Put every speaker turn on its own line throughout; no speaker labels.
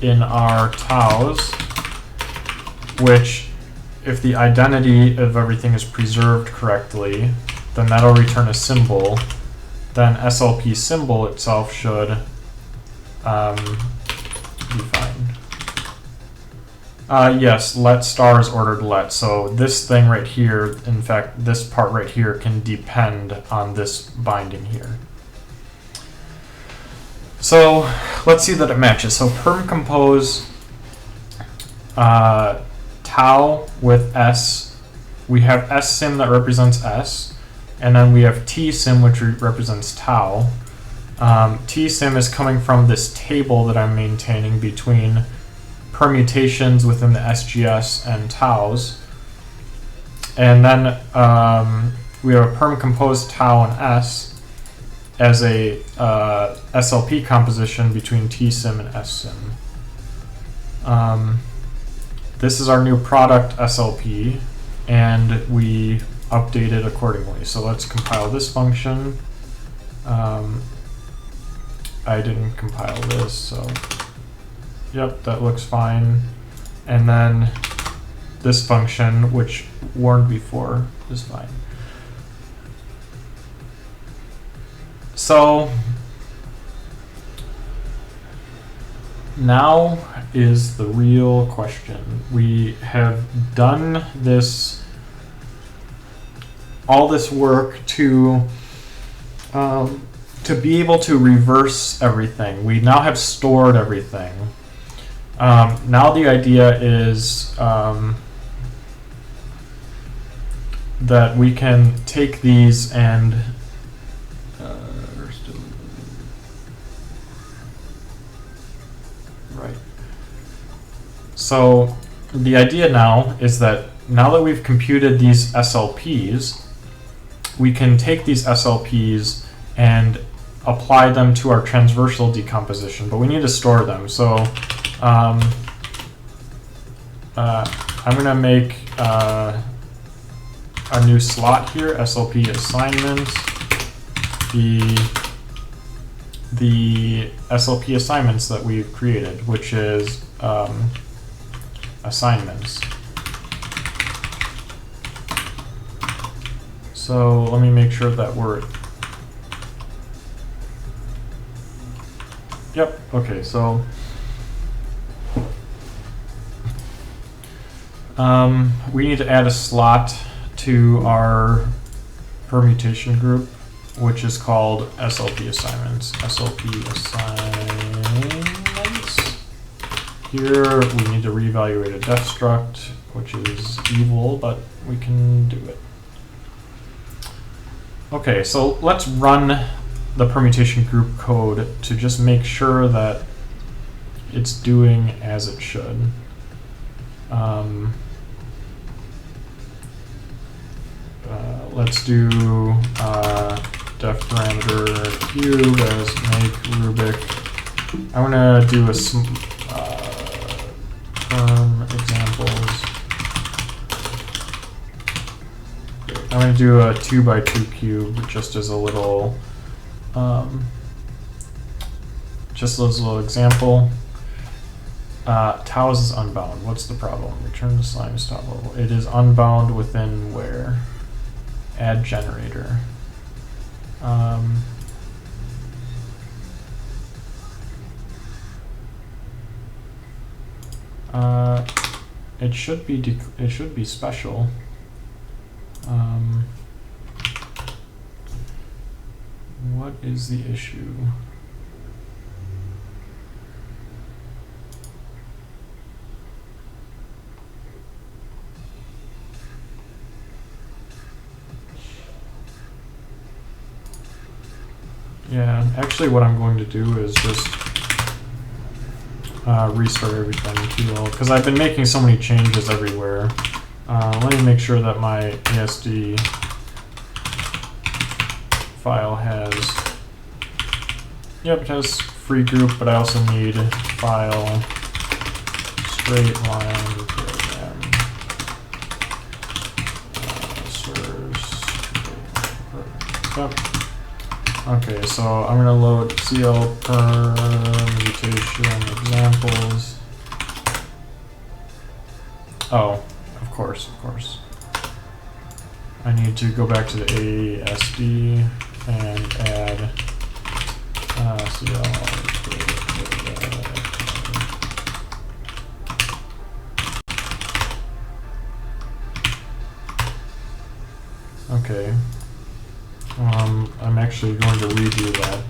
in our taus, which if the identity of everything is preserved correctly, then that'll return a symbol. Then SLP symbol itself should be fine. Yes, let star is ordered let. So this thing right here, in fact, this part right here can depend on this binding here. So let's see that it matches. So perm compose tau with S. We have ssim that represents S, and then we have tsim which represents tau. Tsim is coming from this table that I'm maintaining between permutations within the SGS and taus. And then we have a perm composed tau and S as a SLP composition between tsim and ssim. This is our new product SLP, and we update it accordingly. So let's compile this function. I didn't compile this, so yep, that looks fine. And then this function, which warned before, is fine. So now is the real question. We have done all this work to be able to reverse everything. We now have stored everything. Now the idea is that we can take these and right. So the idea now is that now that we've computed these SLPs, we can take these SLPs and apply them to our transversal decomposition, but we need to store them. So I'm going to make a new slot here, SLP assignments, the SLP assignments that we've created, which is assignments. So let me make sure that we're, yep, okay, so we need to add a slot to our permutation group, which is called SLP assignments. SLP assignments. Here we need to reevaluate a def struct, which is evil, but we can do it. Okay, so let's run the permutation group code to just make sure that it's doing as it should. Let's do def parameter cube as make Rubik. I'm going to do a perm examples. I'm going to do a 2x2 cube just as a little example. Taus is unbound. What's the problem? Return the slime stop level. It is unbound within where? Add generator. It should be special. What is the issue? Yeah, actually what I'm going to do is just restart everything too, because I've been making so many changes everywhere. Let me make sure that my ASD file has, yep, it has free group, but I also need file straight line program source. Yep. Okay, so I'm going to load CL-PERMUTATION examples. Oh, of course. I need to go back to the ASD and add CL. Okay. I'm actually going to redo that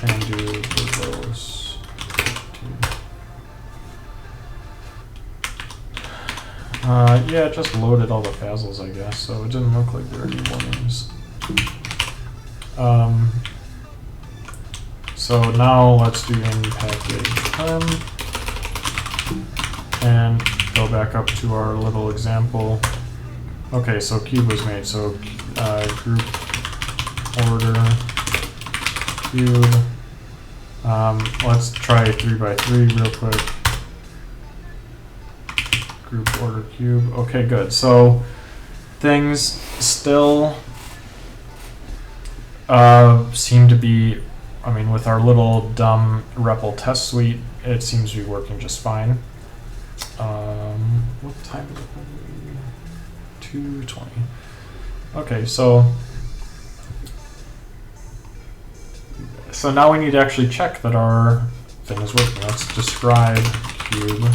and do verbose. Yeah, it just loaded all the phasals, I guess, so it didn't look like there were any warnings. So now let's do in package perm and go back up to our little example. Okay, so cube was made, so group order cube. Let's try 3x3 real quick. Group order cube. Okay, good. So things still seem to be, I mean, with our little dumb REPL test suite, it seems to be working just fine. What time is it? 2:20. Okay, so now we need to actually check that our thing is working. Let's describe cube.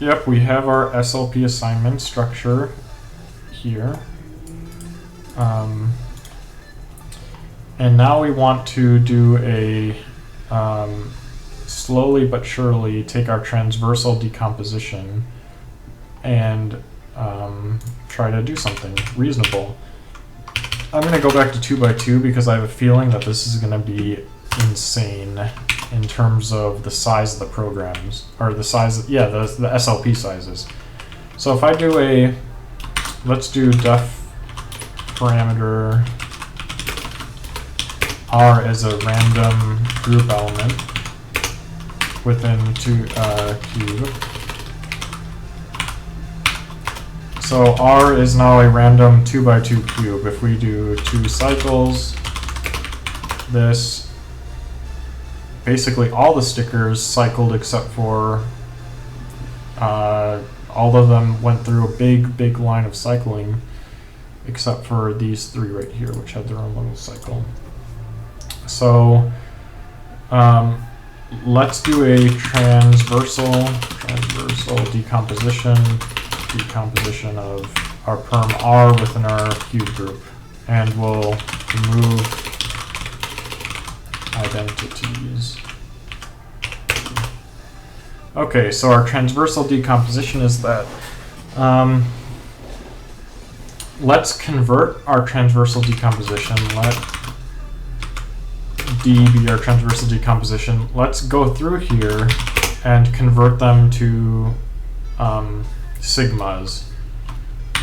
Yep, we have our SLP assignment structure here. And now we want to do a slowly but surely take our transversal decomposition and try to do something reasonable. I'm going to go back to 2x2 because I have a feeling that this is going to be insane in terms of the size of the programs, or the size, yeah, the SLP sizes. So if I do let's do def parameter R as a random group element within cube. So R is now a random 2x2 cube. If we do 2 cycles, this, basically all the stickers cycled except for all of them went through a big line of cycling except for these 3 right here, which had their own little cycle. So let's do a transversal decomposition of our perm R within our cube group, and we'll remove identities. Okay, so our transversal decomposition is that. Let's convert our transversal decomposition. Let D be our transversal decomposition. Let's go through here and convert them to sigmas.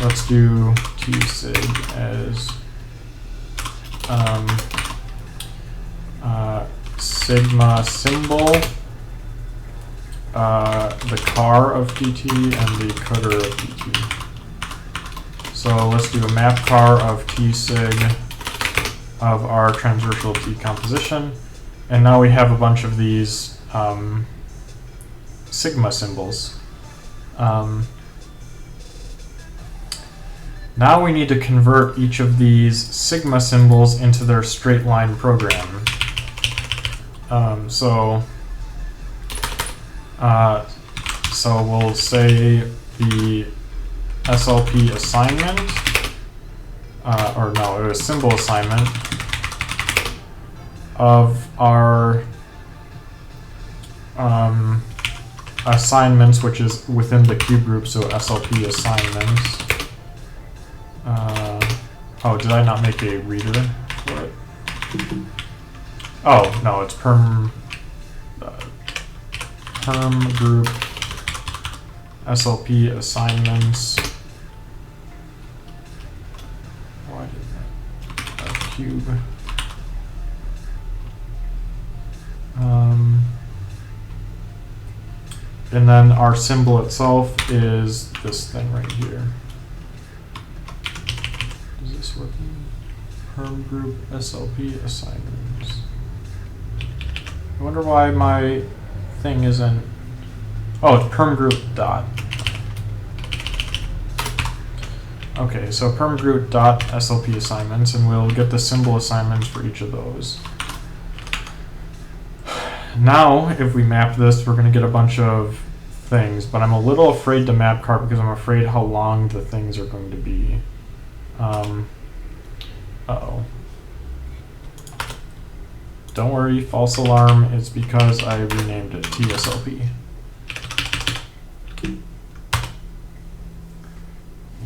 Let's do T-sig as sigma symbol, the car of PT, and the coder of PT. So let's do a map car of T-sig of our transversal decomposition, and now we have a bunch of these sigma symbols. Now we need to convert each of these sigma symbols into their straight line program. So we'll say the SLP assignment, or no, it was symbol assignment of our assignments, which is within the cube group, so SLP assignments. Oh, did I not make a reader for it? Oh, no, it's perm group SLP assignments. Why did that? Cube. And then our symbol itself is this thing right here. this working? Perm group SLP assignments. I wonder why my thing isn't. Oh, it's perm group dot. Okay, so perm group dot SLP assignments, and we'll get the symbol assignments for each of those. Now, if we map this, we're going to get a bunch of things, but I'm a little afraid to map cart because I'm afraid how long the things are going to be. Uh-oh. Don't worry, false alarm. It's because I renamed it TSLP.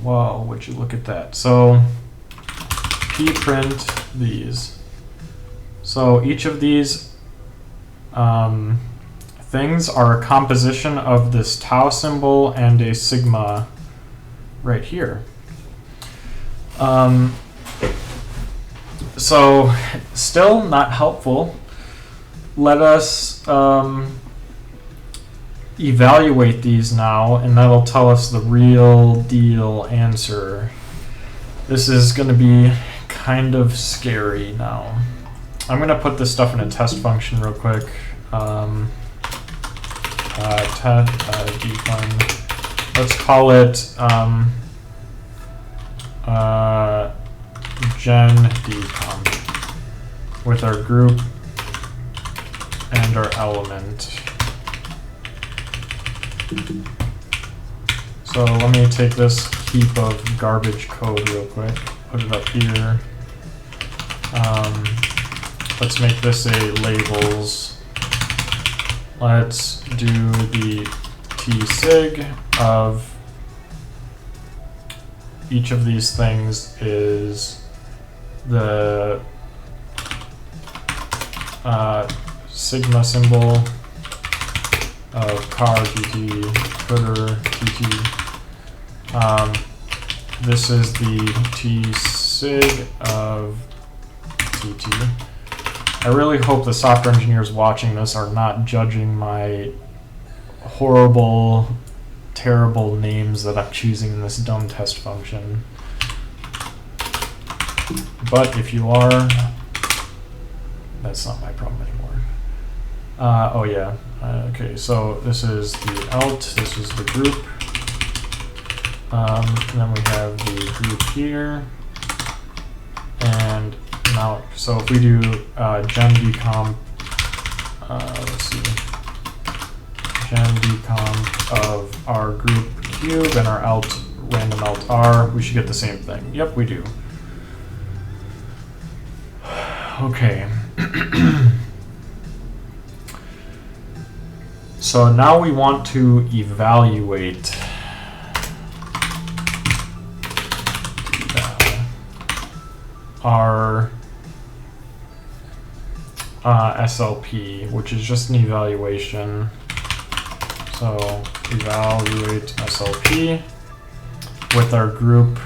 Wow, would you look at that. So, pprint these. So each of these things are a composition of this tau symbol and a sigma right here. So still not helpful. Let us evaluate these now, and that'll tell us the real deal answer. This is going to be kind of scary now. I'm going to put this stuff in a test function real quick. Define. Let's call it gen decomp with our group and our element. So let me take this heap of garbage code real quick, put it up here. Let's make this a labels. Let's do the tsig of each of these things is the sigma symbol of car tt, footer tt. This is the tsig of tt. I really hope the software engineers watching this are not judging my horrible, terrible names that I'm choosing in this dumb test function. But if you are, that's not my problem anymore. Oh yeah. Okay, so this is the alt, this is the group. And then we have the group here. And now, so if we do gen decomp, let's see, gen decomp of our group cube and our alt random alt r, we should get the same thing. Yep, we do. Okay. So now we want to evaluate our SLP, which is just an evaluation. So evaluate SLP with our group,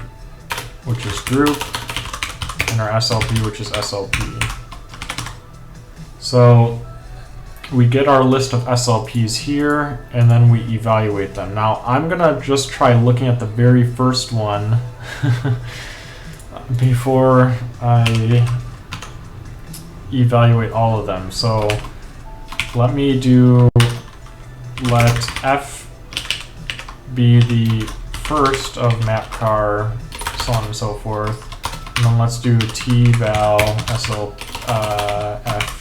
which is group, and our SLP, which is SLP. So we get our list of SLPs here, and then we evaluate them. Now I'm gonna just try looking at the very first one before I evaluate all of them. So let me do, let f be the first of mapcar, so on and so forth. And then let's do tval sl f.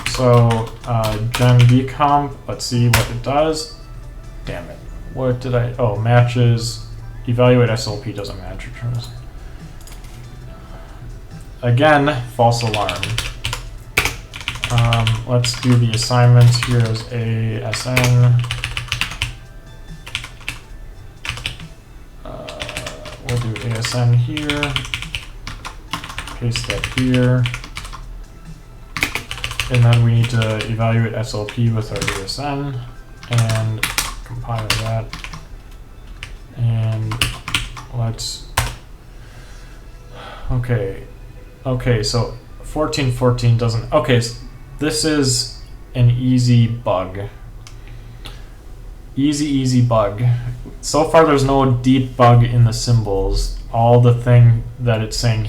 So gen decomp, let's see what it does. Damn it. What did I, oh, matches, evaluate SLP doesn't match returns. Again, false alarm. Let's do the assignments here as ASN. We'll do ASN here, paste that here. And then we need to evaluate SLP with our ASN and compile that. And let's, okay, so 1414 doesn't, okay, so this is an easy bug. easy bug. So far there's no deep bug in the symbols. All the thing that it's saying